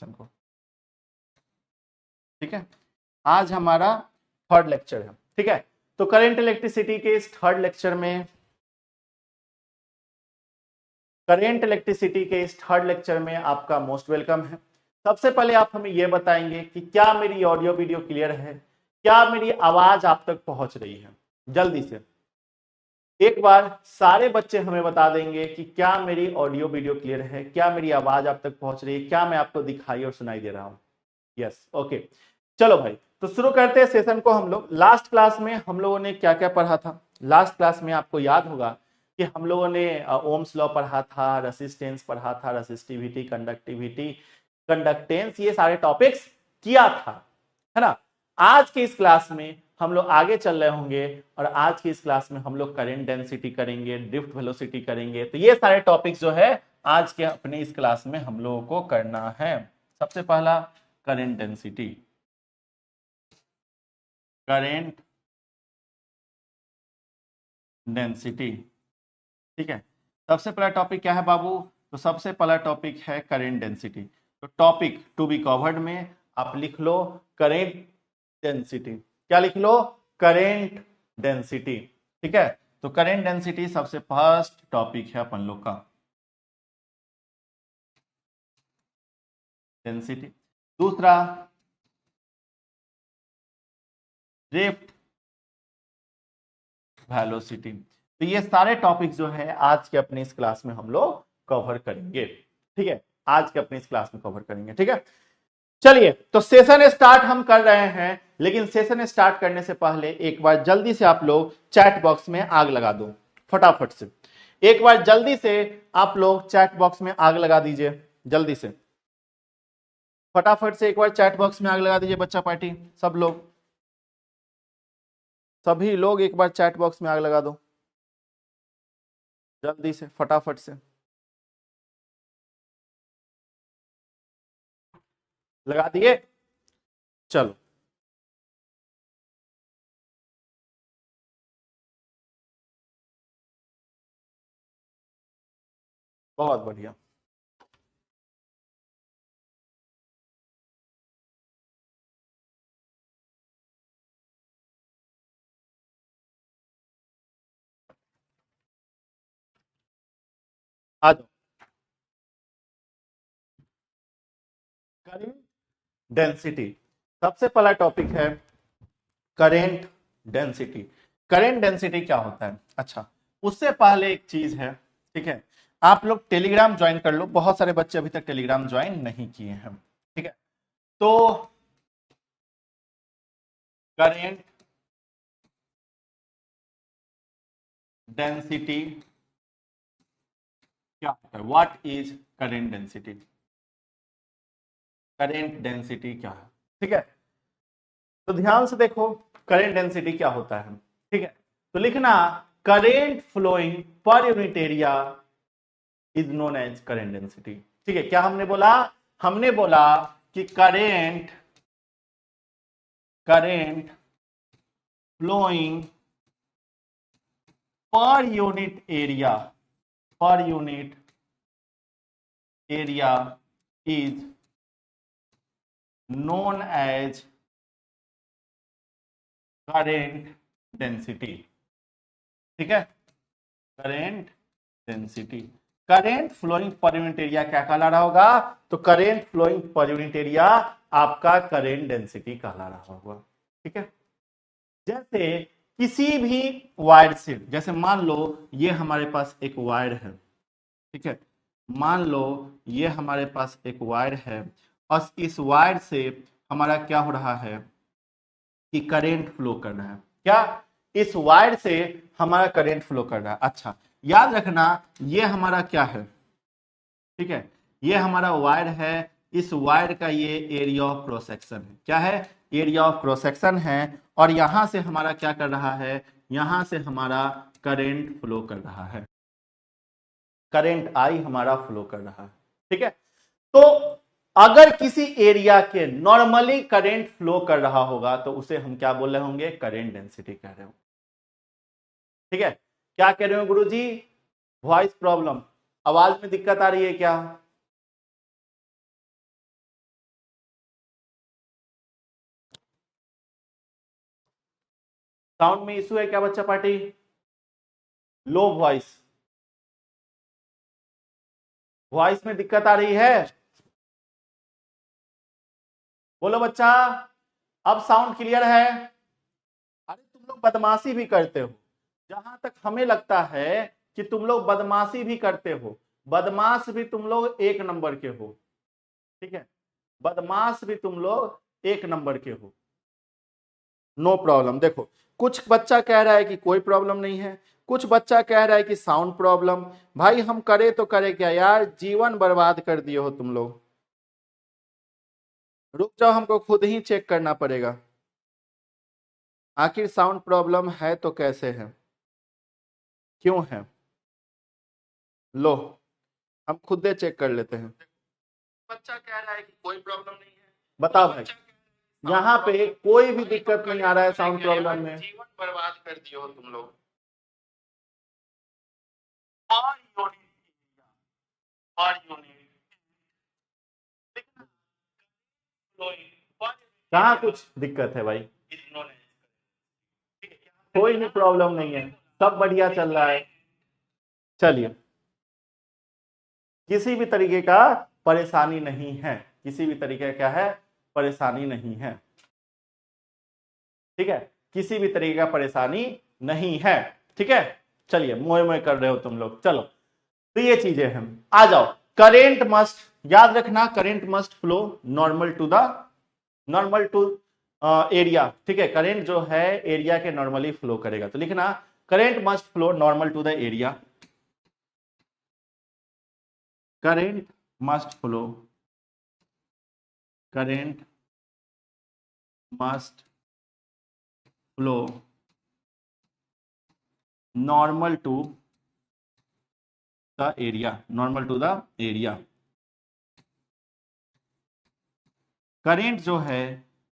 Session को। ठीक है, आज हमारा थर्ड लेक्चर है। ठीक है, तो करंट इलेक्ट्रिसिटी के इस थर्ड लेक्चर में आपका मोस्ट वेलकम है। सबसे पहले आप हमें यह बताएंगे कि क्या मेरी ऑडियो वीडियो क्लियर है, क्या मेरी आवाज आप तक पहुंच रही है। जल्दी से एक बार सारे बच्चे हमें बता देंगे कि क्या मेरी ऑडियो वीडियो क्लियर है, क्या मेरी आवाज आप तक पहुंच रही है, क्या मैं आपको दिखाई और सुनाई दे रहा हूं। यस, ओके, चलो भाई, तो शुरू करते हैं सेशन को। हम लोग लास्ट क्लास में हम लोगों ने क्या क्या पढ़ा था। लास्ट क्लास में आपको याद होगा कि हम लोगों ने ओम्स लॉ पढ़ा था, रेसिस्टेंस पढ़ा था, रेसिस्टिविटी, कंडक्टिविटी, कंडक्टेंस, ये सारे टॉपिक्स किया था, है ना। आज की इस क्लास में हम लोग आगे चल रहे होंगे और आज की इस क्लास में हम लोग करंट डेंसिटी करेंगे, ड्रिफ्ट वेलोसिटी करेंगे। तो ये सारे टॉपिक्स जो है आज के अपने इस क्लास में हम लोगों को करना है। सबसे पहला करंट डेंसिटी, करंट डेंसिटी। ठीक है, सबसे पहला टॉपिक क्या है बाबू? तो सबसे पहला टॉपिक है करंट डेंसिटी। तो टॉपिक टू बी कवर्ड में आप लिख लो करंट डेंसिटी। क्या लिख लो? Current density. ठीक है, तो करंट डेंसिटी सबसे फर्स्ट टॉपिक है अपन लोग का, डेंसिटी। दूसरा ड्रिफ्ट वेलोसिटी। तो ये सारे टॉपिक जो है आज के अपने इस क्लास में हम लोग कवर करेंगे। ठीक है, आज के अपने इस क्लास में कवर करेंगे। ठीक है, चलिए तो सेशन स्टार्ट हम कर रहे हैं, लेकिन सेशन स्टार्ट करने से पहले एक बार जल्दी से आप लोग चैट बॉक्स में आग लगा दो, फटाफट से। एक बार जल्दी से आप लोग चैट बॉक्स में आग लगा दीजिए, जल्दी से फटाफट से एक बार चैट बॉक्स में आग लगा दीजिए बच्चा पार्टी, सब लोग, सभी लोग एक बार चैट बॉक्स में आग लगा दो जल्दी से, फटाफट से लगा दिए। चलो बहुत बढ़िया। आ जाओ, करंट डेंसिटी सबसे पहला टॉपिक है, करंट डेंसिटी। करंट डेंसिटी क्या होता है? अच्छा, उससे पहले एक चीज है, ठीक है, आप लोग टेलीग्राम ज्वाइन कर लो। बहुत सारे बच्चे अभी तक टेलीग्राम ज्वाइन नहीं किए हैं। ठीक है, तो करंट डेंसिटी क्या होता है? What is current density? Current density क्या है? ठीक है, तो ध्यान से देखो करंट डेंसिटी क्या होता है। ठीक है, तो लिखना current flowing per unit area is known as current density. ठीक है, क्या हमने बोला? हमने बोला कि current flowing per unit area, per unit area is known as current density. ठीक है, current density. Current flowing per unit area क्या कहला रहा होगा? तो current flowing per unit area आपका करंट डेंसिटी कहला रहा होगा। ठीक है, जैसे किसी भी वायर से, जैसे मान लो ये हमारे पास एक वायर है, ठीक है, मान लो ये हमारे पास एक वायर है और इस वायर से हमारा क्या हो रहा है कि करंट फ्लो कर रहा है। क्या? इस वायर से हमारा करंट फ्लो कर रहा है। अच्छा, याद रखना ये हमारा क्या है? ठीक है, ये हमारा वायर है, इस वायर का ये एरिया ऑफ क्रॉस सेक्शन है। क्या है? एरिया ऑफ क्रॉस सेक्शन है। और यहां से हमारा क्या कर रहा है? यहां से हमारा करंट फ्लो कर रहा है, करंट आई हमारा फ्लो कर रहा है। ठीक है, तो अगर किसी एरिया के नॉर्मली करंट फ्लो कर रहा होगा तो उसे हम क्या बोल रहे होंगे? करंट डेंसिटी कह रहे हो। ठीक है, क्या कह रहे हो गुरुजी? वॉइस प्रॉब्लम, आवाज में दिक्कत आ रही है क्या? साउंड में इशू है क्या बच्चा पार्टी? लो वॉइस, वॉइस में दिक्कत आ रही है? बोलो बच्चा, अब साउंड क्लियर है? अरे तुम लोग बदमाशी भी करते हो, जहां तक हमें लगता है कि तुम लोग बदमाशी भी करते हो। बदमाश भी तुम लोग एक नंबर के हो, ठीक है, बदमाश भी तुम लोग एक नंबर के हो। No problem. देखो, कुछ बच्चा कह रहा है कि कोई प्रॉब्लम नहीं है, कुछ बच्चा कह रहा है कि साउंड प्रॉब्लम। भाई हम करे तो करे क्या यार, जीवन बर्बाद कर दिए हो तुम लोग। रुक जाओ, हमको खुद ही चेक करना पड़ेगा आखिर साउंड प्रॉब्लम है तो कैसे है, क्यों है। लो, हम खुद ही चेक कर लेते हैं। बच्चा कह रहा है कि कोई प्रॉब्लम नहीं है, बताओ भाई, यहाँ पे कोई भी दिक्कत नहीं आ रहा है साउंड प्रॉब्लम में। जीवन बर्बाद कर दिए हो तुम लोग। और कहाँ कुछ दिक्कत है भाई? कोई भी प्रॉब्लम नहीं है, सब बढ़िया चल रहा है। चलिए, किसी भी तरीके का परेशानी नहीं है, किसी भी तरीके का क्या है, परेशानी नहीं है, ठीक है, किसी भी तरीके का परेशानी नहीं है, ठीक है। चलिए, मोए मोए कर रहे हो तुम लोग, चलो तो ये चीजें हैं। आ जाओ, करेंट मस्ट, याद रखना, current must flow normal to area, ठीक है, करेंट जो है एरिया के नॉर्मली फ्लो करेगा, तो लिखना current must flow normal to the area, current must flow, current must flow normal to the area, normal to the area. Current जो है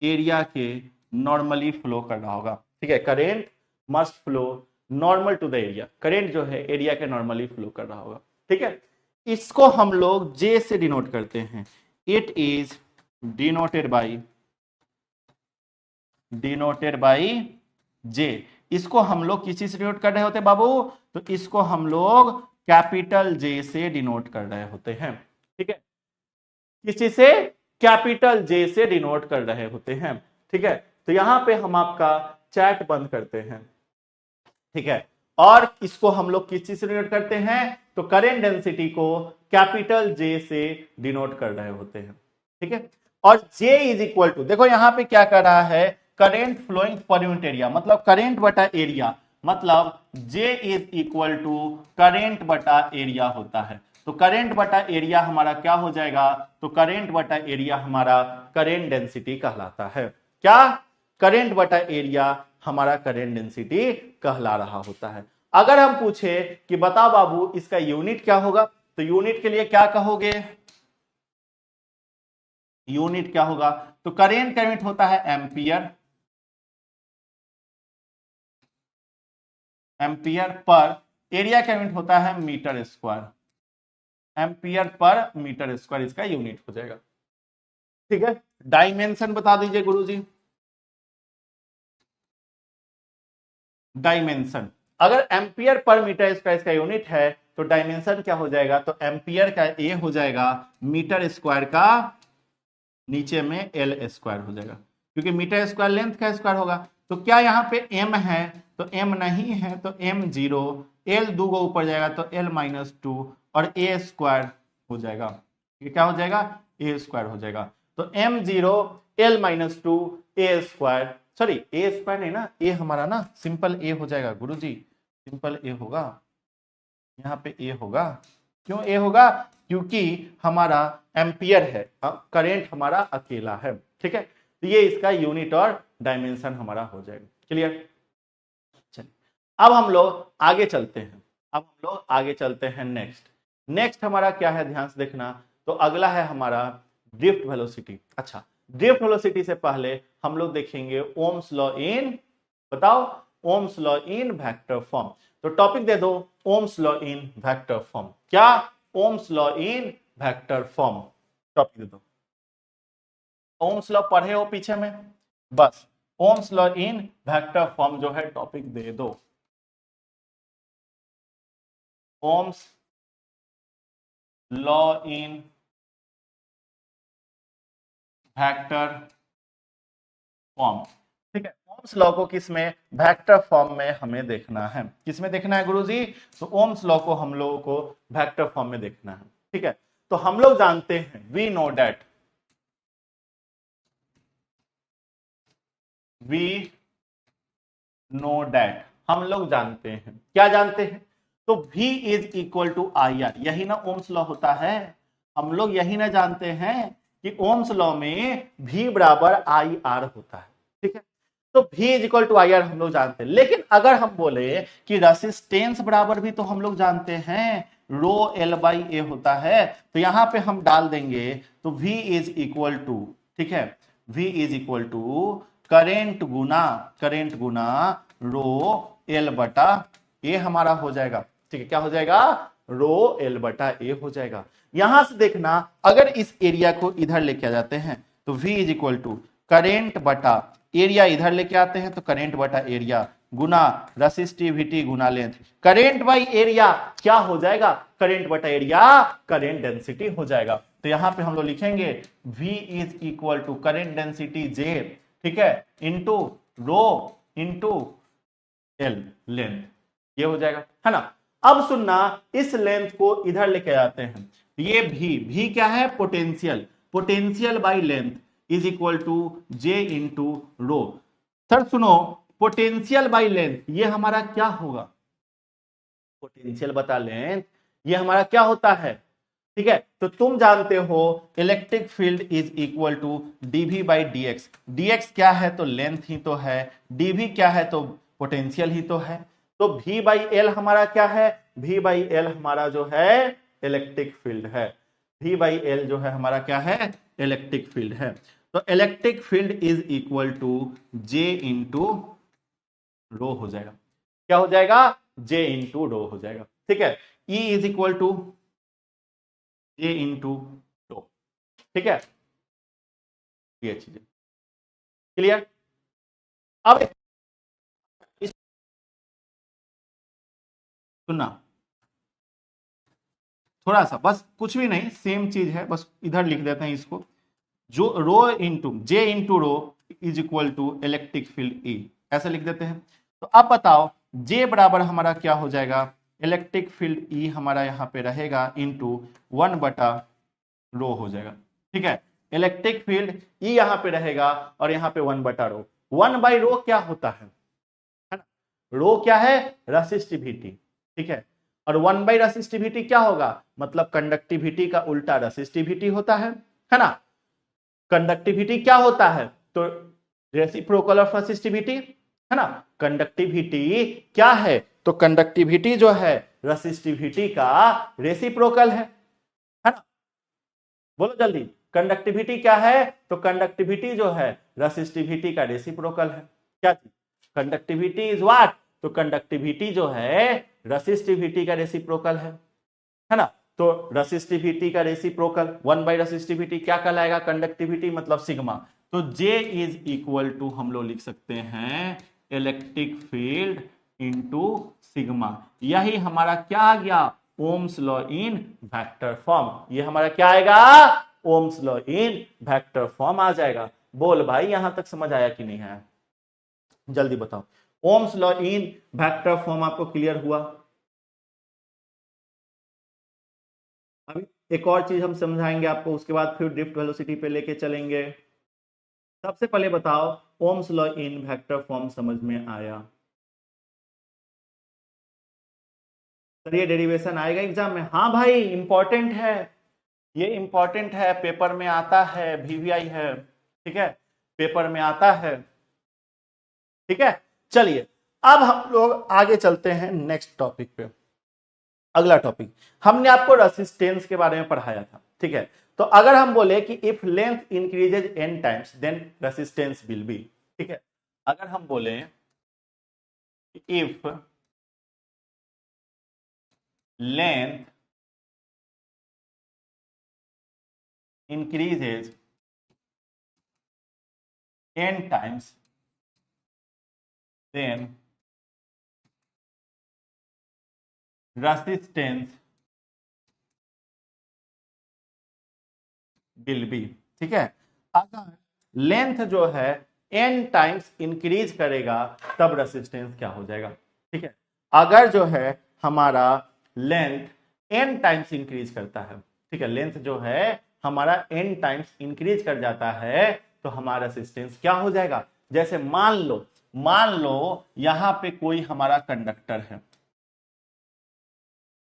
एरिया के नॉर्मली फ्लो कर रहा होगा, ठीक है, current must flow normal to the area, current जो है एरिया के नॉर्मली फ्लो कर रहा होगा, ठीक है। इसको हम लोग जे से डिनोट करते हैं, इट इज डिनोटेड बाई जे। इसको हम लोग किसी से डिनोट कर रहे होते बाबू, तो इसको हम लोग कैपिटल जे से डिनोट कर रहे होते हैं, ठीक है, किसी से कैपिटल जे से डिनोट कर रहे होते हैं, ठीक है। तो यहां पे हम आपका चैट बंद करते हैं, ठीक है, और इसको हम लोग किस चीज से डिनोट करते हैं, तो करेंट डेंसिटी को कैपिटल जे से डिनोट कर रहे होते हैं, ठीक है। और जे इज इक्वल टू, देखो यहां पे क्या कर रहा है, current flowing per unit area, मतलब करेंट बटा एरिया, मतलब J is equal to current बटा एरिया होता है। तो करेंट बटा एरिया हमारा क्या हो जाएगा, तो करेंट बटा एरिया हमारा करेंट डेंसिटी कहलाता है। क्या? करेंट बटा एरिया हमारा करेंट डेंसिटी कहला रहा होता है। अगर हम पूछे कि बता बाबू इसका यूनिट क्या होगा, तो यूनिट के लिए क्या कहोगे, यूनिट क्या होगा, तो करेंट का यूनिट होता है एम्पियर, एम्पियर पर, एरिया का यूनिट होता है metre square, ampere per metre square इसका यूनिट हो जाएगा, ठीक है। डायमेंशन बता दीजिए गुरुजी, डायमेंशन, अगर एम्पियर पर मीटर स्क्वायर इसका यूनिट है तो डायमेंशन क्या हो जाएगा, तो एम्पियर का ए हो जाएगा मीटर स्क्वायर का नीचे में एल स्क्वायर हो जाएगा, क्योंकि मीटर स्क्वायर लेंथ का स्क्वायर होगा। तो क्या यहाँ पे एम है, तो एम नहीं है, तो एम जीरो, एल दो गो ऊपर जाएगा तो एल माइनस टू, और ए स्क्वायर हो जाएगा, ये क्या हो जाएगा, ए स्क्वायर हो जाएगा। तो M zero L minus two A square, sorry A square नहीं ना, ए हमारा ना सिंपल ए हो जाएगा गुरुजी, सिंपल ए होगा, यहाँ पे ए होगा, क्यों ए होगा, क्योंकि हमारा एम्पियर है, करंट हमारा अकेला है, ठीक है। तो ये इसका यूनिट और डायमेंशन हमारा हो जाएगा, क्लियर। चलिए, अब हम लोग आगे चलते हैं, अब हम लोग आगे चलते हैं नेक्स्ट। नेक्स्ट हमारा क्या है, ध्यान से देखना, तो अगला है हमारा ड्रिफ्ट वेलोसिटी। अच्छा, ड्रिफ्ट वेलोसिटी से पहले हम लोग देखेंगे ओम्स लॉ इन, बताओ, Ohm's law in vector form. तो टॉपिक दे दो, Ohm's law in vector form. क्या? Ohm's law in vector form, topic दे दो। ओम्स लॉ पढ़े हो पीछे में, बस Ohm's law in vector form जो है टॉपिक दे दो। Ohm's law in vector form. ठीक है, ओम्स लॉ को किस में, वेक्टर फॉर्म में हमें देखना है। किस में देखना है गुरुजी? तो ओम्स लॉ को हम लोगों को वेक्टर फॉर्म में देखना है। ठीक है, तो हम लोग जानते हैं, we know that, we know that, हम लोग जानते हैं, क्या जानते हैं? तो V is equal to I R, यही ना ओम्स लॉ होता है। हम लोग यही ना जानते हैं कि ओम्स लॉ में V बराबर आई आर होता है। ठीक है, तो V is equal to I R हम लोग जानते हैं, लेकिन अगर हम बोले कि रेसिस्टेंस बराबर भी तो हम लोग जानते हैं रो एल बाई ए होता है, तो यहां पे हम डाल देंगे तो V इज इक्वल टू, ठीक है, V is equal to current गुना रो एल बटा ए हमारा हो जाएगा। ठीक है, क्या हो जाएगा? रो एल बटा ए हो जाएगा। यहां से देखना, अगर इस एरिया को इधर लेके आ जाते हैं तो V is equal to current बटा एरिया, इधर लेके आते हैं तो करेंट बटा एरिया गुना रेसिस्टिविटी गुना लेंथ। करेंट बाई एरिया क्या हो जाएगा? करेंट बटा एरिया करेंट डेंसिटी हो जाएगा। तो यहां पे हम लोग लिखेंगे V is equal to current density J, ठीक है, into rho into L length, ये हो जाएगा, है ना। अब सुनना, इस लेंथ को इधर लेके आते हैं, ये भी क्या है? Potential, potential by length is equal to J into rho. Sir सुनो, पोटेंशियल बाई लेंथ ये हमारा क्या होगा? पोटेंशियल बता लेंथ ये हमारा क्या होता है? ठीक है, तो तुम जानते हो electric field is equal to DV by D X. DX क्या है? तो लेंथ ही तो है। डीवी क्या है? तो पोटेंशियल ही तो है। तो V बाई एल हमारा क्या है? V बाई एल हमारा जो है इलेक्ट्रिक फील्ड है। V बाई एल जो है हमारा क्या है? इलेक्ट्रिक फील्ड है। तो electric field is equal to J into rho हो जाएगा। क्या हो जाएगा? J इंटू रो हो जाएगा। ठीक है, E is equal to J into rho. ठीक है, ये चीजें क्लियर। अब इस सुनना, थोड़ा सा बस, कुछ भी नहीं, सेम चीज है, बस इधर लिख देते हैं इसको। जो rho into J into rho is equal to electric field E, ऐसे लिख देते हैं। तो अब बताओ J बराबर हमारा क्या हो जाएगा? इलेक्ट्रिक फील्ड E हमारा यहाँ पे रहेगा इंटू 1 बटा रो हो जाएगा। ठीक है, इलेक्ट्रिक फील्ड E यहाँ पे रहेगा और यहाँ पे 1 बटा रो। 1 बाई रो क्या होता है ना? रो क्या है? रेसिस्टिविटी। ठीक है, और 1 बाई रेसिस्टिविटी क्या होगा? मतलब कंडक्टिविटी का उल्टा रेसिस्टिविटी होता है ना। कंडक्टिविटी क्या होता है? तो रेसिप्रोकल ऑफ रेसिस्टिविटी, है ना। कंडक्टिविटी क्या है? तो कंडक्टिविटी जो है रेसिस्टिविटी का रेसिप्रोकल है ना। बोलो जल्दी, कंडक्टिविटी क्या है? तो कंडक्टिविटी जो है रेसिस्टिविटी का रेसिप्रोकल है। क्या चीज? Conductivity is what? तो कंडक्टिविटी जो है रेसिस्टिविटी का रेसिप्रोकल है ना। तो रेसिस्टिविटी का रेसिप्रोकल 1 बाई रेसिस्टिविटी क्या कहलाएगा? कंडक्टिविटी मतलब सिग्मा। तो J इज इक्वल टू हम लोग लिख सकते हैं इलेक्ट्रिक फील्ड इंटू सिग्मा। यही हमारा क्या आ गया? Ohm's law in vector form. ये हमारा क्या आएगा? Ohm's law in vector form आ जाएगा। बोल भाई, यहां तक समझ आया कि नहीं आया? जल्दी बताओ, Ohm's law in vector form आपको क्लियर हुआ? अभी एक और चीज हम समझाएंगे आपको, उसके बाद फिर ड्रिफ्ट वेलोसिटी पे लेके चलेंगे। सबसे पहले बताओ, Ohm's law in vector form समझ में आया? सर ये डेरिवेशन आएगा एग्जाम में? हाँ भाई, इंपॉर्टेंट है, ये इंपॉर्टेंट है, पेपर में आता है, VVI है। ठीक है, पेपर में आता है। ठीक है, चलिए अब हम लोग आगे चलते हैं नेक्स्ट टॉपिक पे। अगला टॉपिक, हमने आपको रेसिस्टेंस के बारे में पढ़ाया था। ठीक है, तो अगर हम बोले कि if length increases n times then resistance will be. ठीक है, अगर हम बोले if length increases n times then resistance will be, ठीक है। अगर लेंथ जो है n टाइम्स इंक्रीज करेगा तब रेसिस्टेंस क्या हो जाएगा, ठीक है। अगर जो है हमारा लेंथ n टाइम्स इंक्रीज करता है, ठीक है, लेंथ जो है हमारा n टाइम्स इंक्रीज कर जाता है तो हमारा रेसिस्टेंस क्या हो जाएगा। जैसे मान लो यहां पे कोई हमारा कंडक्टर है,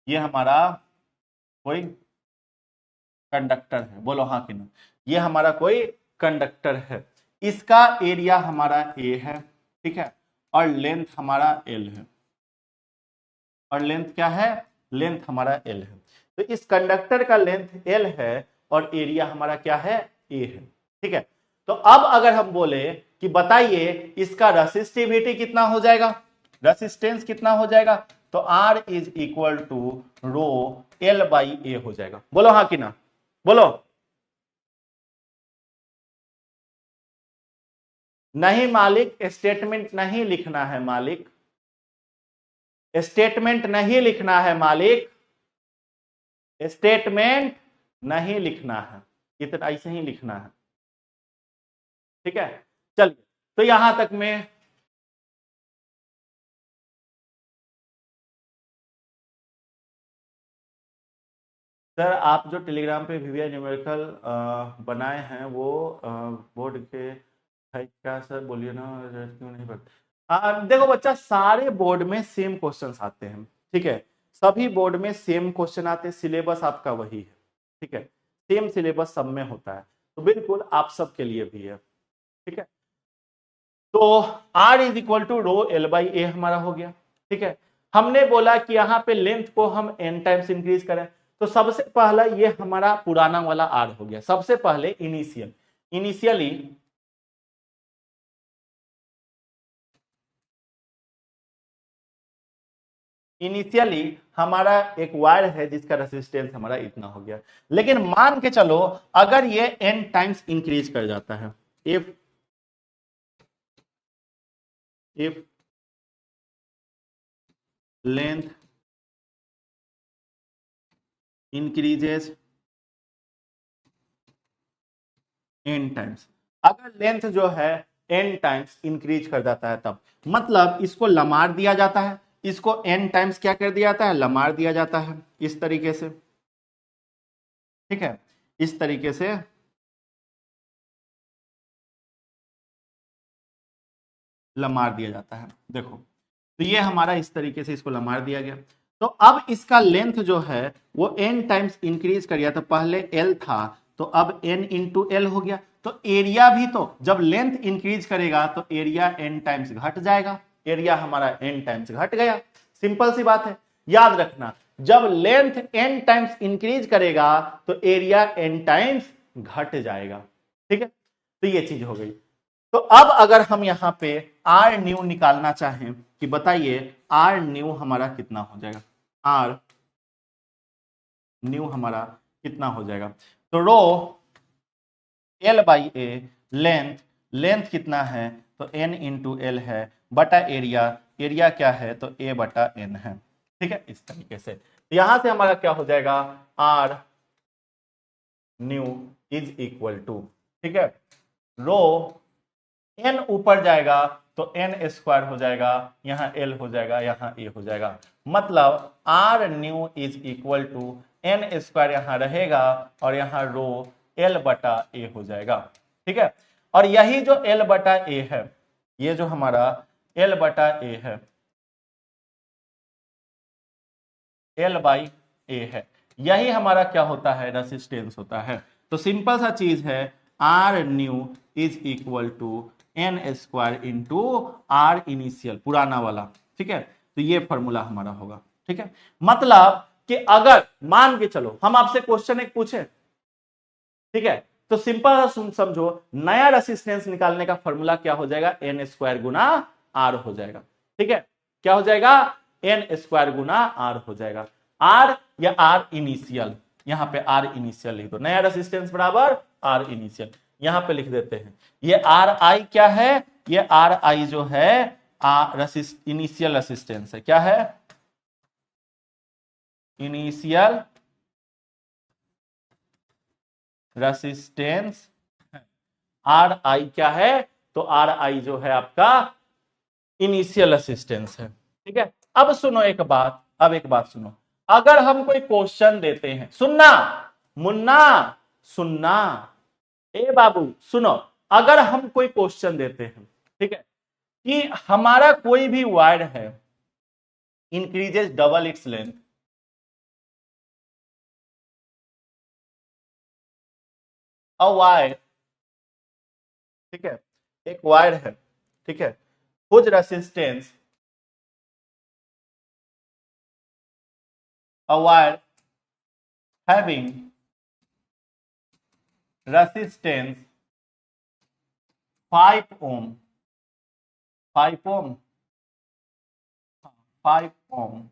ये हमारा कोई कंडक्टर है, बोलो हाँ कि ना। ये हमारा कोई कंडक्टर है, इसका एरिया हमारा ए है, ठीक है, और लेंथ हमारा एल है, और लेंथ क्या है, लेंथ हमारा एल है। तो इस कंडक्टर का लेंथ एल है और एरिया हमारा क्या है, ए है, ठीक है। तो अब अगर हम बोले कि बताइए इसका रेसिस्टिविटी कितना हो जाएगा, रेसिस्टेंस कितना हो जाएगा, तो R is equal to rho L by A हो जाएगा। बोलो हाँ कि ना, बोलो। नहीं मालिक, स्टेटमेंट नहीं लिखना है मालिक, स्टेटमेंट नहीं लिखना है मालिक, स्टेटमेंट नहीं लिखना है, इतना ऐसे ही लिखना है, ठीक है। चलिए तो यहां तक में सर आप जो टेलीग्राम पे वीवीआई न्यूमेरिकल बनाए हैं वो बोर्ड के है क्या सर, बोलिए ना, क्यों नहीं पढ़ते। देखो बच्चा, सारे बोर्ड में सेम क्वेश्चंस आते हैं, ठीक है, सभी बोर्ड में सेम क्वेश्चन आते हैं, सिलेबस आपका वही है, ठीक है, सेम सिलेबस सब में होता है, तो बिल्कुल आप सब के लिए भी है, ठीक है। तो R is equal to rho L by A हमारा हो गया, ठीक है। हमने बोला कि यहाँ पे लेंथ को हम n टाइम्स इंक्रीज करें, तो सबसे पहला ये हमारा पुराना वाला R हो गया। सबसे पहले इनिशियली हमारा एक वायर है जिसका रेसिस्टेंस हमारा इतना हो गया, लेकिन मान के चलो अगर ये n टाइम्स इंक्रीज कर जाता है, if length increases n times, अगर लेंथ जो है n टाइम्स इंक्रीज कर जाता है तब मतलब इसको लमार दिया जाता है, इसको n टाइम्स क्या कर दिया जाता है, लमार दिया जाता है, इस तरीके से, ठीक है, इस तरीके से लमार दिया जाता है। देखो तो ये हमारा इस तरीके से इसको लमार दिया गया, तो अब इसका लेंथ जो है वो n टाइम्स इंक्रीज कर गया, तो पहले l था तो अब n इंटू एल हो गया, तो एरिया भी तो जब लेंथ इंक्रीज करेगा तो एरिया n टाइम्स घट जाएगा, एरिया हमारा n टाइम्स घट गया, सिंपल सी बात है। याद रखना जब लेंथ n टाइम्स इंक्रीज करेगा तो एरिया n टाइम्स घट जाएगा, ठीक है, तो ये चीज हो गई। तो अब अगर हम यहां पे आर न्यू निकालना चाहें कि बताइए आर न्यू हमारा कितना हो जाएगा, आर न्यू हमारा कितना हो जाएगा, तो रो एल बाई ए लेंथ कितना है, तो एन इंटू एल है बटा एरिया क्या है, तो ए बटा एन है, ठीक है, इस तरीके से। यहां से हमारा क्या हो जाएगा, R new is equal to, ठीक है, रो एन ऊपर जाएगा तो एन स्क्वायर हो जाएगा, यहां एल हो जाएगा, यहां ए हो जाएगा, मतलब R new is equal to N square यहां रहेगा और यहां रो एल बटा ए हो जाएगा, ठीक है। और यही जो एल बटा ए है, ये जो हमारा एल बटा ए है, एल बाई ए है, यही हमारा क्या होता है, रेसिस्टेंस होता है। तो सिंपल सा चीज है, R new is equal to N square into R initial पुराना वाला, ठीक है, तो ये फॉर्मूला हमारा होगा, ठीक है। मतलब कि अगर मान के चलो हम आपसे क्वेश्चन एक पूछे, ठीक है, तो सिंपल समझो नया रेसिस्टेंस निकालने का फॉर्मूला क्या हो जाएगा, एन स्क्वायर गुना आर हो जाएगा, ठीक है, क्या हो जाएगा, एन स्क्वायर गुना आर हो जाएगा, आर या आर इनिशियल, यहां पे आर इनिशियल लिख दो, नया रेसिस्टेंस बराबर आर इनिशियल, यहां पे लिख देते हैं। ये आर आई क्या है, ये आर आई जो है इनिशियल रेसिस्टेंस है। क्या है? Initial resistance. आर आई क्या है? तो आर आई जो है आपका इनिशियल रेसिस्टेंस है। ठीक है, अब सुनो एक बात, अब एक बात सुनो। अगर हम कोई क्वेश्चन देते हैं, सुनना मुन्ना, सुनना, ए बाबू सुनो, अगर हम कोई क्वेश्चन देते हैं, ठीक है, कि हमारा कोई भी वायर है increases double its length, a wire, ठीक है, एक वायर है, ठीक है, कुछ resistance, a wire having resistance 5 ohm, 5 ohm, 5 ohm,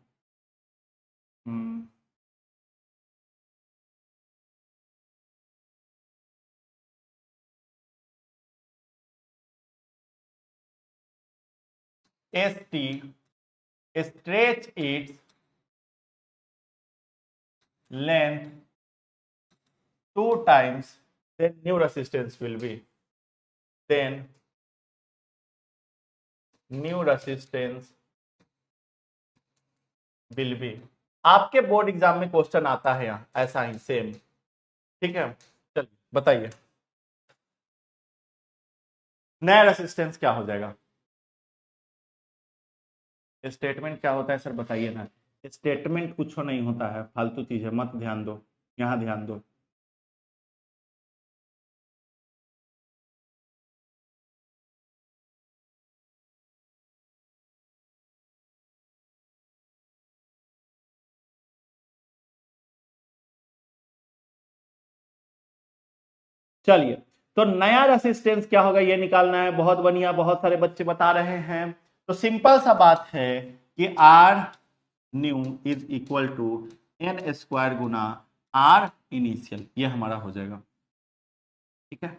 ST stretch its length 2 times, then new resistance will be, then new resistance will be। आपके board exam में question आता है यहाँ ऐसा ही सेम। ठीक है, चलिए बताइए नया रेसिस्टेंस क्या हो जाएगा? स्टेटमेंट क्या होता है सर बताइए ना। स्टेटमेंट कुछ नहीं होता है, फालतू चीज है, मत ध्यान दो, यहाँ ध्यान दो। चलिए, तो नया रेसिस्टेंस क्या होगा ये निकालना है। बहुत बढ़िया, बहुत सारे बच्चे बता रहे हैं। तो सिंपल सा बात है कि R new is equal to N square गुना आर इनिशियल, ये हमारा हो जाएगा। ठीक है,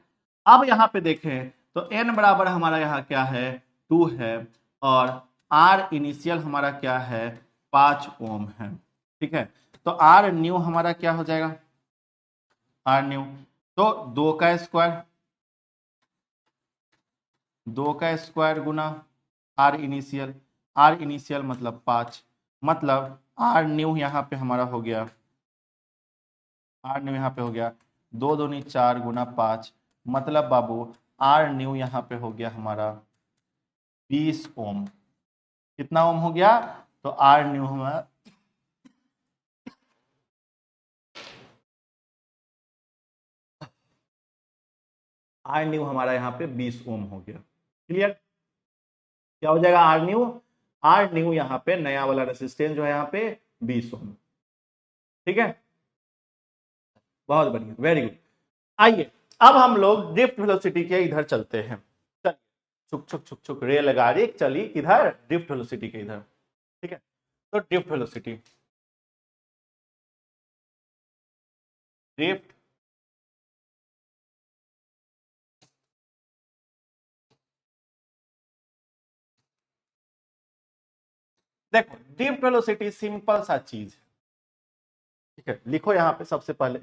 अब यहां पे देखें तो एन बराबर हमारा यहाँ क्या है 2 है, और आर इनिशियल हमारा क्या है 5 ओम है। ठीक है, तो आर न्यू हमारा क्या हो जाएगा, आर न्यू तो 2 का स्क्वायर, 2 का स्क्वायर गुना आर इनिशियल, आर इनिशियल मतलब 5, मतलब आर न्यू यहाँ पे हमारा हो गया, आर न्यू यहाँ पे हो गया 2 दूनी 4 गुना 5, मतलब बाबू आर न्यू यहाँ पे हो गया हमारा 20 ओम। कितना ओम हो गया? तो आर न्यू हमारा आर न्यू हमारा यहाँ पे 20 ओम हो गया। क्लियर? क्या हो जाएगा आर न्यू? आर न्यू यहाँ पे नया वाला रेसिस्टेंस जो है यहाँ पे 20 ओम। ठीक है, बहुत बढ़िया, वेरी गुड। आइए अब हम लोग ड्रिफ्ट वेलोसिटी के इधर चलते हैं। चलिए, छुक छुक छुक छुक रेलगाड़ी चली किधर? ड्रिफ्ट वेलोसिटी के इधर। ठीक है, तो ड्रिफ्ट वेलोसिटी, ड्रिफ्ट देखो ड्रिफ्ट वेलोसिटी सिंपल सा चीज है। ठीक है, लिखो यहां पे सबसे पहले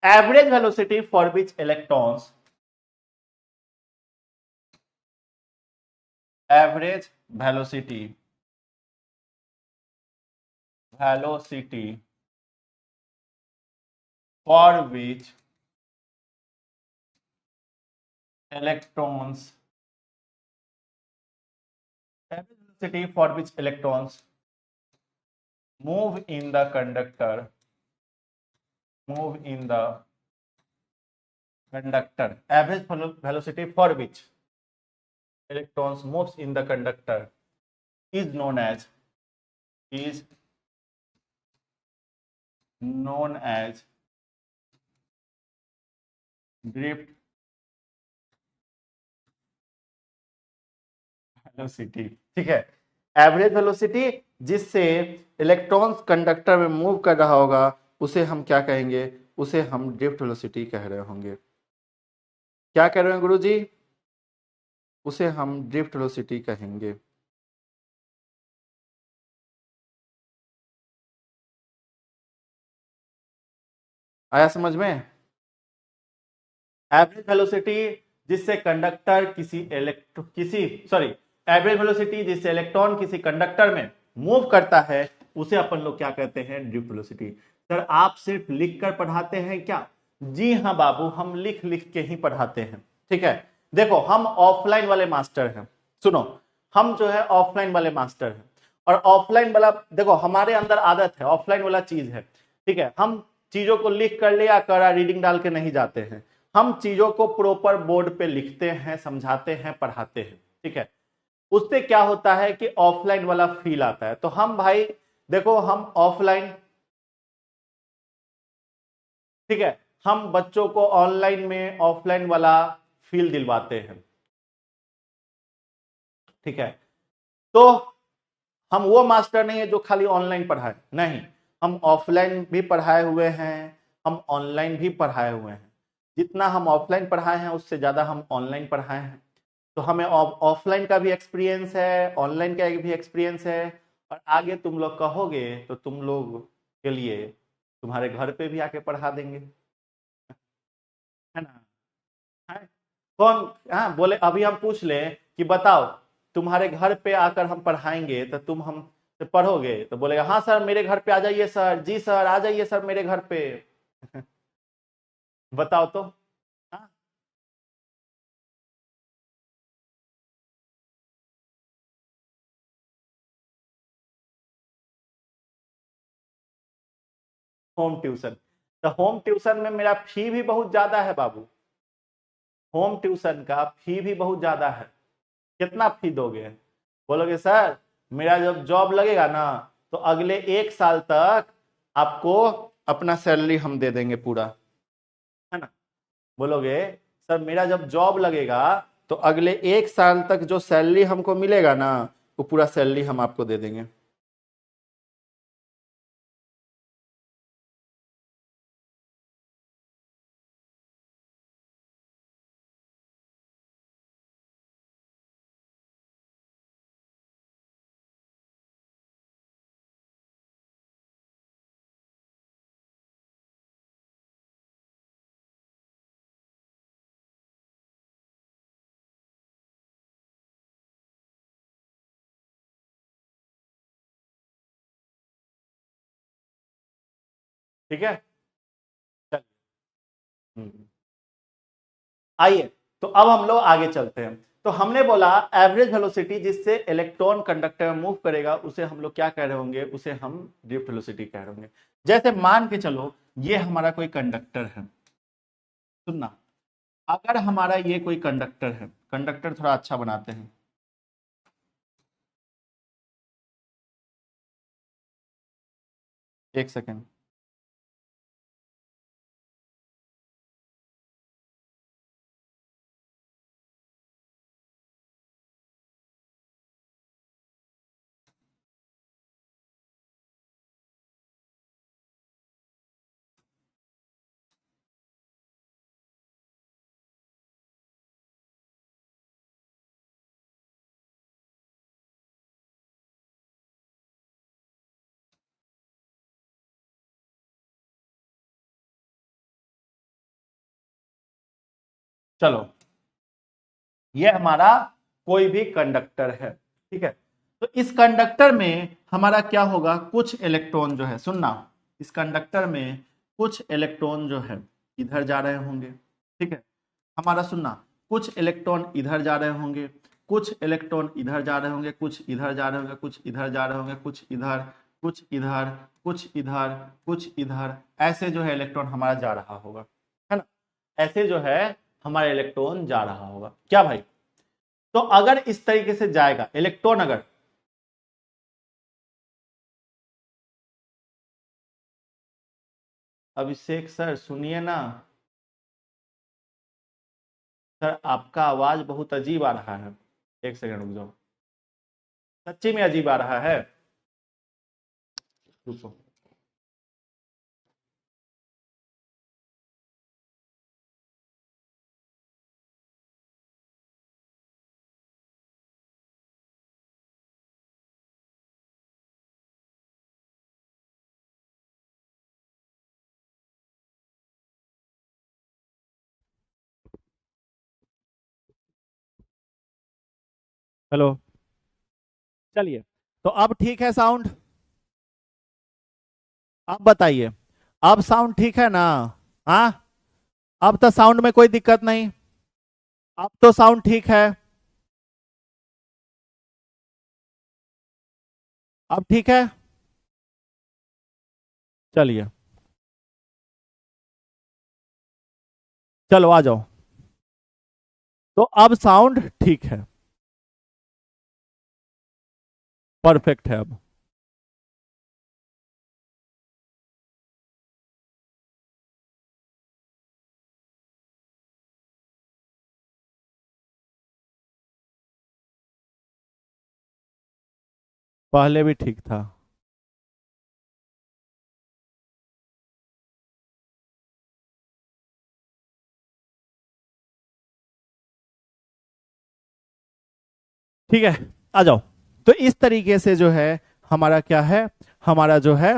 average velocity for which electrons, average velocity, velocity for which electrons, average velocity for which electrons move in the conductor, move in the conductor, average velocity for which electrons moves in the conductor is known as, is known as drift velocity. ठीक है, average velocity जिससे electrons conductor में move कर रहा होगा उसे हम क्या कहेंगे? उसे हम ड्रिफ्ट वेलोसिटी कह रहे होंगे। क्या कह रहे हैं गुरुजी? उसे हम ड्रिफ्ट वेलोसिटी कहेंगे। आया समझ में? एवरेज वेलोसिटी जिससे कंडक्टर एवरेज वेलोसिटी जिससे इलेक्ट्रॉन किसी कंडक्टर में मूव करता है उसे अपन लोग क्या कहते हैं? Drift velocity. सर आप सिर्फ लिख कर पढ़ाते हैं क्या? जी हाँ बाबू, हम लिख लिख के ही पढ़ाते हैं। ठीक है, देखो हम ऑफलाइन वाले मास्टर हैं। सुनो, हम जो है ऑफलाइन वाले मास्टर हैं, और ऑफलाइन वाला देखो हमारे अंदर आदत है, ऑफलाइन वाला चीज है। ठीक है, हम चीजों को लिख कर ले या कर रीडिंग डाल के नहीं जाते हैं, हम चीजों को प्रॉपर बोर्ड पे लिखते हैं, समझाते हैं, पढ़ाते हैं। ठीक है, उससे क्या होता है कि ऑफलाइन वाला फील आता है। तो हम भाई देखो, हम ऑफलाइन, ठीक है, हम बच्चों को ऑनलाइन में ऑफलाइन वाला फील दिलवाते हैं। ठीक है, तो हम वो मास्टर नहीं है जो खाली ऑनलाइन पढ़ाए, नहीं, हम ऑफलाइन भी पढ़ाए हुए हैं, हम ऑनलाइन भी पढ़ाए हुए हैं। जितना हम ऑफलाइन पढ़ाए हैं उससे ज्यादा हम ऑनलाइन पढ़ाए हैं। तो हमें ऑफलाइन का भी एक्सपीरियंस है, ऑनलाइन का भी एक्सपीरियंस है, और आगे तुम लोग कहोगे तो तुम लोग के लिए तुम्हारे घर पे भी आके पढ़ा देंगे, है ना? है? कौन? हाँ बोले, अभी हम पूछ लें कि बताओ तुम्हारे घर पे आकर हम पढ़ाएंगे तो तुम हम से पढ़ोगे? तो बोलेगा हाँ सर मेरे घर पे आ जाइए सर, जी सर आ जाइए सर मेरे घर पे। बताओ तो। हाँ, होम ट्यूशन। तो होम ट्यूशन में मेरा फी भी बहुत ज्यादा है बाबू, होम ट्यूशन का फी भी बहुत ज्यादा है। कितना फी दोगे? बोलोगे सर मेरा जब जॉब लगेगा ना तो अगले 1 साल तक आपको अपना सैलरी हम दे देंगे पूरा, है ना? बोलोगे सर मेरा जब जॉब लगेगा तो अगले 1 साल तक जो सैलरी हमको मिलेगा ना वो पूरा सैलरी हम आपको दे देंगे। ठीक है, चलिए। हम्म। आइए, तो अब हम लोग आगे चलते हैं। तो हमने बोला एवरेज वेलोसिटी जिससे इलेक्ट्रॉन कंडक्टर में मूव करेगा उसे हम लोग क्या कह रहे होंगे? उसे हम ड्रिफ्ट वेलोसिटी कह रहे होंगे। जैसे मान के चलो ये हमारा कोई कंडक्टर है, सुनना, अगर हमारा ये कोई कंडक्टर है, कंडक्टर थोड़ा अच्छा बनाते हैं, एक सेकेंड। चलो, ये हमारा कोई भी कंडक्टर है, ठीक है। तो इस कंडक्टर में हमारा क्या होगा? कुछ इलेक्ट्रॉन जो है, सुनना, इस कंडक्टर में कुछ इलेक्ट्रॉन जो है इधर जा रहे होंगे, ठीक है। हमारा सुनना, कुछ इलेक्ट्रॉन इधर जा रहे होंगे, कुछ इलेक्ट्रॉन इधर जा रहे होंगे, कुछ इधर जा रहे होंगे, कुछ इधर जा रहे होंगे, कुछ इधर, कुछ इधर, कुछ इधर, कुछ इधर, ऐसे जो है इलेक्ट्रॉन हमारा जा रहा होगा, है ना? ऐसे जो है हमारा इलेक्ट्रॉन जा रहा होगा क्या भाई? तो अगर इस तरीके से जाएगा इलेक्ट्रॉन, अगर अभिषेक सर सुनिए ना, सर आपका आवाज बहुत अजीब आ रहा है, एक सेकंड रुक जाओ, सच्ची में अजीब आ रहा है, रुको। हेलो, चलिए, तो अब ठीक है साउंड? अब बताइए, अब साउंड ठीक है ना? हाँ, अब तो साउंड में कोई दिक्कत नहीं, अब तो साउंड ठीक है, अब ठीक है। चलिए, चलो आ जाओ। तो अब साउंड ठीक है, परफेक्ट है अब। पहले भी ठीक था। ठीक है, आ जाओ। तो इस तरीके से जो है हमारा क्या है, हमारा जो है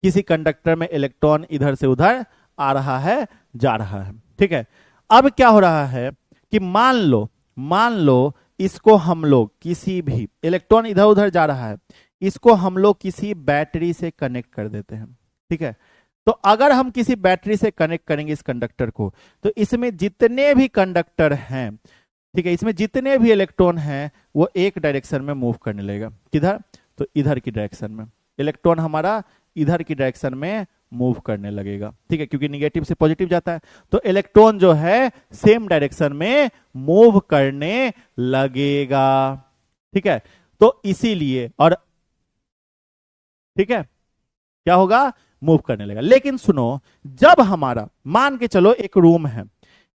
किसी कंडक्टर में इलेक्ट्रॉन इधर से उधर आ रहा है, जा रहा है। ठीक है, अब क्या हो रहा है कि मान लो इसको हम लोग किसी भी, इलेक्ट्रॉन इधर उधर जा रहा है, इसको हम लोग किसी बैटरी से कनेक्ट कर देते हैं। ठीक है, तो अगर हम किसी बैटरी से कनेक्ट करेंगे इस कंडक्टर को, तो इसमें जितने भी कंडक्टर हैं, ठीक है, इसमें जितने भी इलेक्ट्रॉन हैं वो एक डायरेक्शन में मूव करने लगेगा। किधर? तो इधर की डायरेक्शन में इलेक्ट्रॉन हमारा इधर की डायरेक्शन में मूव करने लगेगा। ठीक है, क्योंकि निगेटिव से पॉजिटिव जाता है, तो इलेक्ट्रॉन जो है सेम डायरेक्शन में मूव करने लगेगा। ठीक है, तो इसीलिए, और ठीक है, क्या होगा? मूव करने लगेगा। लेकिन सुनो, जब हमारा, मान के चलो एक रूम है,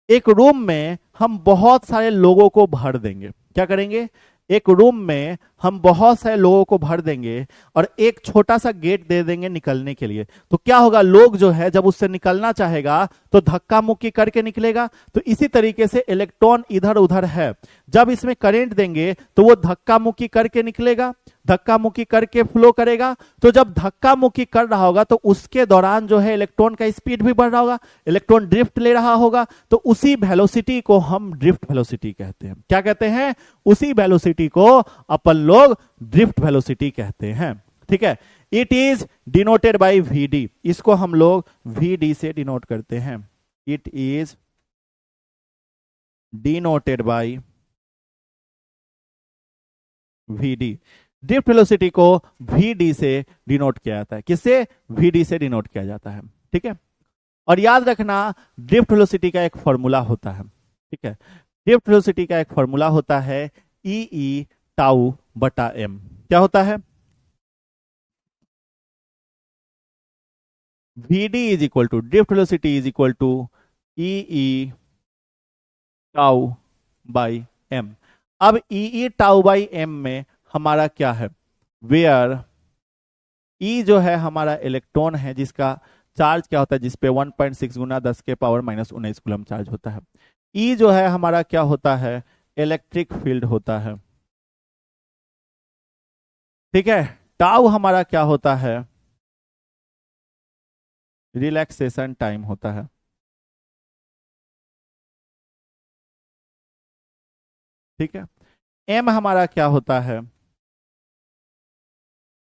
एक रूम में हम बहुत सारे लोगों को भर देंगे। क्या करेंगे? एक रूम में हम बहुत सारे लोगों को भर देंगे और एक छोटा सा गेट दे देंगे निकलने के लिए। तो क्या होगा, लोग जो है जब उससे निकलना चाहेगा तो धक्का मुक्की करके निकलेगा। तो इसी तरीके से इलेक्ट्रॉन इधर उधर है, जब इसमें करंट देंगे तो वो धक्का मुक्की करके निकलेगा, धक्का मुक्की करके फ्लो करेगा। तो जब धक्का मुक्की कर रहा होगा तो उसके दौरान जो है इलेक्ट्रॉन का स्पीड भी बढ़ रहा होगा, इलेक्ट्रॉन ड्रिफ्ट ले रहा होगा। तो उसी वेलोसिटी को हम ड्रिफ्ट वेलोसिटी कहते हैं। क्या कहते हैं? उसी वेलोसिटी को अपन लोग ड्रिफ्ट वेलोसिटी कहते हैं। ठीक है, it is denoted by VD, इसको हम लोग वीडी से डिनोट करते हैं। It is denoted by VD. Drift velocity को वीडी से डिनोट किया जाता है। किससे? वीडी से डिनोट किया जाता है। ठीक है, और याद रखना, ड्रिफ्ट वेलोसिटी का एक फॉर्मूला होता है। ठीक है, ड्रिफ्ट वेलोसिटी का एक फॉर्मूला होता है ई ई टाउ बटा एम। क्या होता है? VD is equal to, drift velocity is equal to E E tau by M. अब E E tau by M में हमारा क्या है? वेयर ई जो है हमारा इलेक्ट्रॉन है, जिसका चार्ज क्या होता है, जिसपे 1.6 गुना 10 के पावर माइनस 19 कूलम चार्ज होता है। ई जो है हमारा क्या होता है? इलेक्ट्रिक फील्ड होता है। ठीक है, टाउ हमारा क्या होता है? रिलैक्सेशन टाइम होता है। ठीक है, एम हमारा क्या होता है?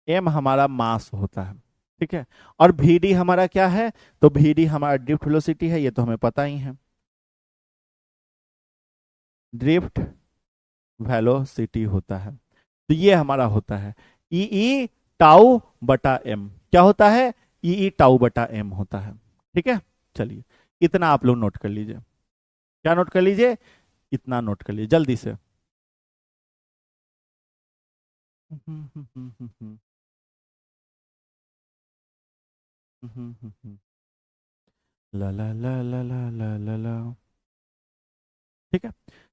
एम हमारा मास होता है। ठीक है, और वीडी हमारा क्या है? तो वीडी हमारा ड्रिफ्ट वेलोसिटी है, ये तो हमें पता ही है, ड्रिफ्ट वेलोसिटी होता है। तो ये हमारा होता है ई ई टाउ बटा एम। क्या होता है? ई ई टाउ बटा एम होता है। ठीक है, चलिए, इतना आप लोग नोट कर लीजिए। क्या नोट कर लीजिए? इतना नोट कर लीजिए जल्दी से। ला ला ला ला ला ला ला ला। ठीक है,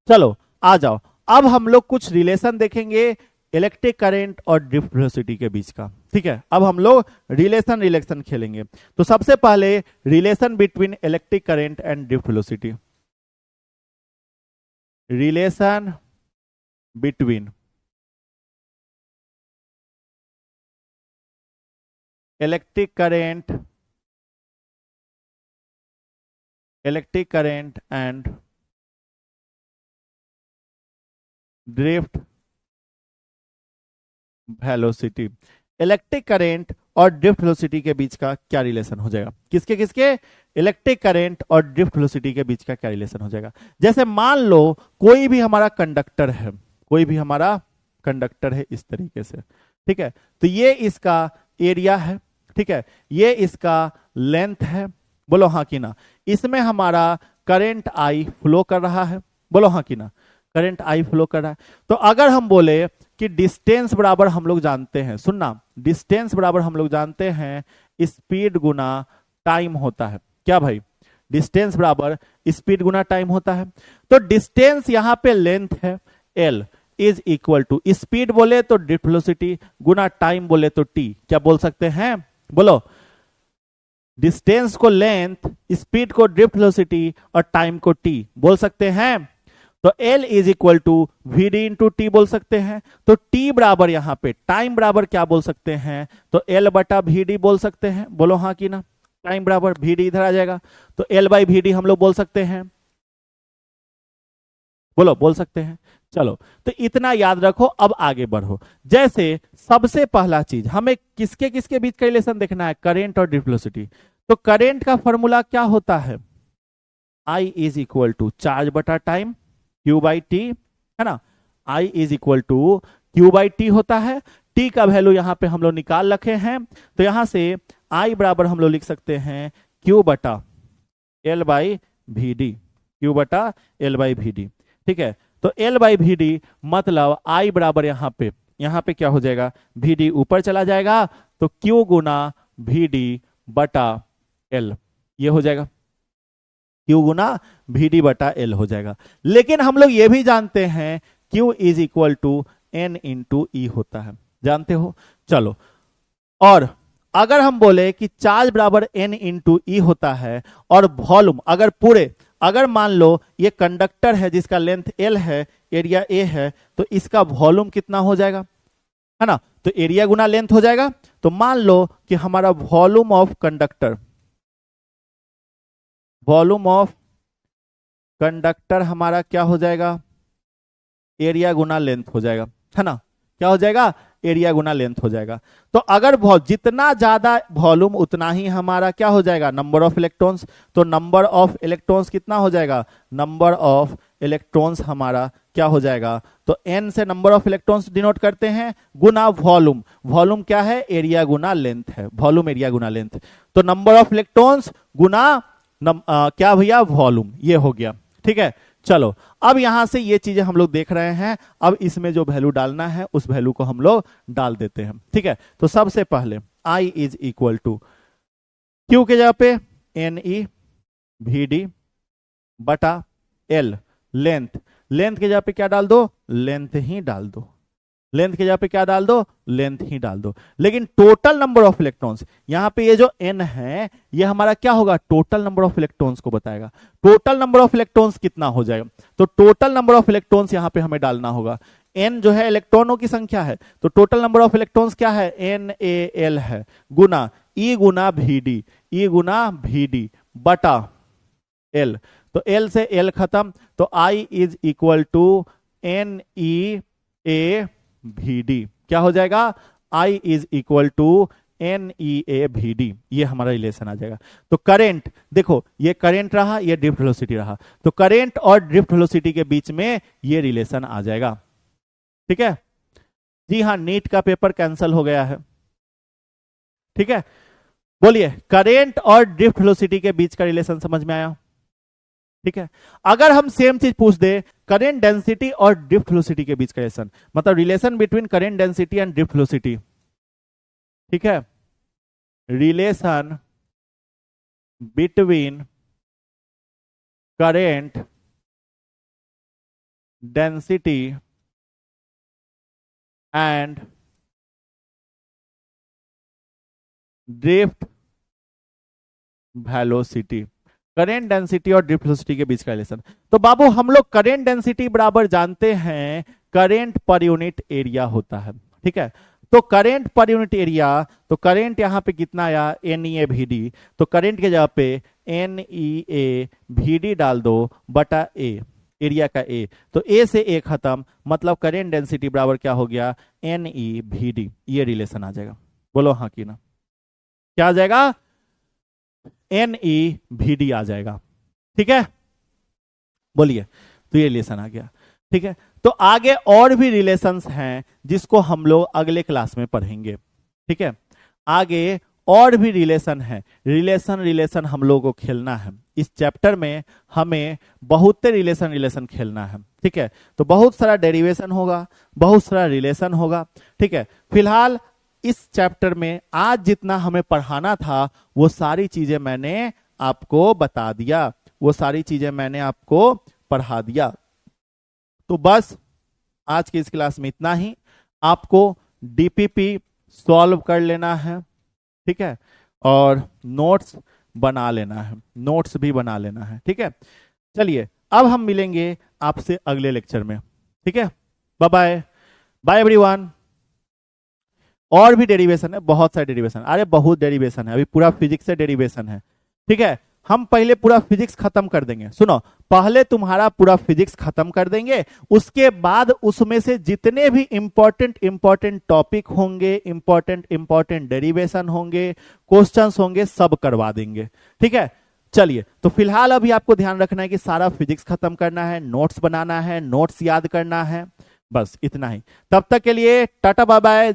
चलो आ जाओ। अब हम लोग कुछ रिलेशन देखेंगे इलेक्ट्रिक करंट और ड्रिफ्ट वेलोसिटी के बीच का। ठीक है, अब हम लोग रिलेशन रिलेशन खेलेंगे। तो सबसे पहले relation between electric current and drift velocity. Relation between electric current and drift velocity. Electric current और ड्रिफ्ट वेलोसिटी के बीच का क्या रिलेशन हो जाएगा? किसके किसके? इलेक्ट्रिक करंट और ड्रिफ्ट वेलोसिटी के बीच का क्या रिलेशन हो जाएगा? जैसे मान लो कोई भी हमारा कंडक्टर है, कोई भी हमारा कंडक्टर है इस तरीके से, ठीक है, तो ये इसका एरिया है, ठीक है, ये इसका लेंथ है, बोलो हाँ कि ना। इसमें हमारा करंट आई फ्लो कर रहा है, बोलो हाँ कि ना, करंट आई फ्लो कर रहा है। तो अगर हम बोले कि डिस्टेंस बराबर हम लोग जानते हैं, सुनना, डिस्टेंस बराबर हम लोग जानते हैं स्पीड गुना टाइम होता है। क्या भाई? डिस्टेंस बराबर स्पीड गुना टाइम होता है। तो डिस्टेंस यहां पे लेंथ है l is equal to speed बोले तो ड्रिफ्ट वेलोसिटी गुना टाइम बोले तो t। क्या बोल सकते हैं? बोलो, डिस्टेंस को लेंथ, स्पीड को ड्रिफ्ट वेलोसिटी और टाइम को t बोल सकते हैं। तो L is equal to V D into T बोल सकते हैं। तो T बराबर यहां पे टाइम बराबर क्या बोल सकते हैं? तो L बटा वी डी बोल सकते हैं। बोलो हाँ कि ना। टाइम बराबर वी डी इधर आ जाएगा, तो L बाई वी डी हम लोग बोल सकते हैं। बोलो, बोल सकते हैं। चलो, तो इतना याद रखो, अब आगे बढ़ो। जैसे सबसे पहला चीज हमें किसके किसके बीच का रिलेशन देखना है? करेंट और ड्रिफ्ट वेलोसिटी। तो करेंट का फॉर्मूला क्या होता है? I is equal to charge बटा टाइम Q बाई टी, है ना। I is equal to Q by T होता है। T का वैल्यू यहां पे हम लोग निकाल रखे हैं, तो यहां से I बराबर हम लोग लिख सकते हैं Q बटा L by V D, Q बटा L बाई वी डी, ठीक है। तो L बाई वी डी मतलब I बराबर यहां पे क्या हो जाएगा? वी डी ऊपर चला जाएगा, तो Q गुना वी डी बटा L ये हो जाएगा, Q गुना वी डी बटा L हो जाएगा। लेकिन हम लोग ये भी जानते हैं Q is equal to N into E होता है, जानते हो। चलो, और अगर हम बोले कि चार्ज बराबर N इंटू ई होता है और वॉल्यूम अगर पूरे, अगर मान लो ये कंडक्टर है जिसका लेंथ L है, एरिया A है, तो इसका वॉल्यूम कितना हो जाएगा? है ना, तो एरिया गुना लेंथ हो जाएगा। तो मान लो कि हमारा volume of conductor, volume of conductor हमारा क्या हो जाएगा? एरिया गुना लेंथ हो जाएगा, है ना। क्या हो जाएगा? एरिया गुना लेंथ हो जाएगा। तो अगर जितना ज्यादा वॉल्यूम उतना ही हमारा क्या हो जाएगा? Number of electrons. तो नंबर ऑफ इलेक्ट्रॉन्स कितना हो जाएगा? नंबर ऑफ इलेक्ट्रॉन्स हमारा क्या हो जाएगा? तो n से नंबर ऑफ इलेक्ट्रॉन्स डिनोट करते हैं, गुना वॉल्यूम। वॉल्यूम क्या है? एरिया गुना लेंथ है, वॉल्यूम एरिया गुना लेंथ। तो नंबर ऑफ इलेक्ट्रॉन्स गुना क्या भैया? वॉल्यूम। ये हो गया, ठीक है। चलो, अब यहां से ये चीजें हम लोग देख रहे हैं, अब इसमें जो वैल्यू डालना है उस वैल्यू को हम लोग डाल देते हैं, ठीक है। तो सबसे पहले I is equal to Q के जगह पे एन ई वी डी बटा L लेंथ, लेंथ के जगह पे क्या डाल दो? लेंथ ही डाल दो। लेंथ के जगह पे क्या डाल दो? लेंथ ही डाल दो। लेकिन टोटल नंबर ऑफ इलेक्ट्रॉन्स, यहां पे ये जो n है ये हमारा क्या होगा? टोटल नंबर ऑफ इलेक्ट्रॉन्स को बताएगा। टोटल नंबर ऑफ इलेक्ट्रॉन्स कितना हो जाएगा? तो टोटल नंबर ऑफ इलेक्ट्रॉन्स यहां पे हमें डालना होगा। n जो है इलेक्ट्रॉनों की संख्या है, तो टोटल नंबर ऑफ इलेक्ट्रॉन्स क्या है? NaL है, गुना E गुना VD, E गुना VD बटा L। तो L से L खत्म, तो I is equal to NeA VD। क्या हो जाएगा? I is equal to NeA VD, ये हमारा रिलेशन आ जाएगा। तो करंट देखो, ये करंट रहा, ये ड्रिफ्ट वेलोसिटी रहा, तो करंट और ड्रिफ्ट वेलोसिटी के बीच में ये रिलेशन आ जाएगा, ठीक है। जी हाँ, नीट का पेपर कैंसिल हो गया है, ठीक है। बोलिए, करंट और ड्रिफ्ट वेलोसिटी के बीच का रिलेशन समझ में आया? ठीक है। अगर हम सेम चीज पूछ दे, करंट डेंसिटी और ड्रिफ्ट वेलोसिटी के बीच का रिलेशन, मतलब relation between current density and drift velocity, ठीक है, relation between current density and drift velocity, current density और ड्रिफ्ट वेलोसिटी के बीच का रिलेशन। तो बाबू हम लोग करंट डेंसिटी बराबर जानते हैं करंट पर यूनिट एरिया होता है, ठीक है। तो करंट पर यूनिट एरिया, तो करंट यहां पे कितना आया? NeA/VD, तो करंट के जगह पे NeA/VD डाल दो बटा A। एरिया का ए, तो ए से ए खत्म, मतलब करेंट डेंसिटी बराबर क्या हो गया, NE/VD। ये रिलेशन आ जाएगा, बोलो हाँ कि ना, क्या आ जाएगा, NE/VD आ जाएगा। ठीक है, बोलिए, तो ये रिलेशन आ गया। ठीक है, तो आगे और भी रिलेशंस हैं जिसको हम लोग अगले क्लास में पढ़ेंगे। ठीक है, आगे और भी रिलेशन है, रिलेशन हम लोगों को खेलना है इस चैप्टर में, हमें बहुत रिलेशन खेलना है। ठीक है, तो बहुत सारा डेरिवेशन होगा, बहुत सारा रिलेशन होगा। ठीक है, फिलहाल इस चैप्टर में आज जितना हमें पढ़ाना था वो सारी चीजें मैंने आपको बता दिया, वो सारी चीजें मैंने आपको पढ़ा दिया। तो बस आज की इस क्लास में इतना ही, आपको डीपीपी सॉल्व कर लेना है। ठीक है, और नोट्स बना लेना है, नोट्स भी बना लेना है। ठीक है, चलिए अब हम मिलेंगे आपसे अगले लेक्चर में। ठीक है, बाय बाय, बाय एवरीवन। और भी डेरिवेशन है, बहुत सारे डेरिवेशन, अरे बहुत डेरिवेशन है, अभी पूरा फिजिक्स से डेरिवेशन है। ठीक है, हम पहले पूरा फिजिक्स खत्म कर देंगे, सुनो, पहले तुम्हारा पूरा फिजिक्स खत्म कर देंगे, उसके बाद उसमें से जितने भी इंपॉर्टेंट टॉपिक होंगे, इंपॉर्टेंट डेरिवेशन होंगे, क्वेश्चंस होंगे, सब करवा देंगे। ठीक है, चलिए, तो फिलहाल अभी आपको ध्यान रखना है कि सारा फिजिक्स खत्म करना है, नोट्स बनाना है, नोट्स याद करना है, बस इतना ही। तब तक के लिए टाटा बाय बाय।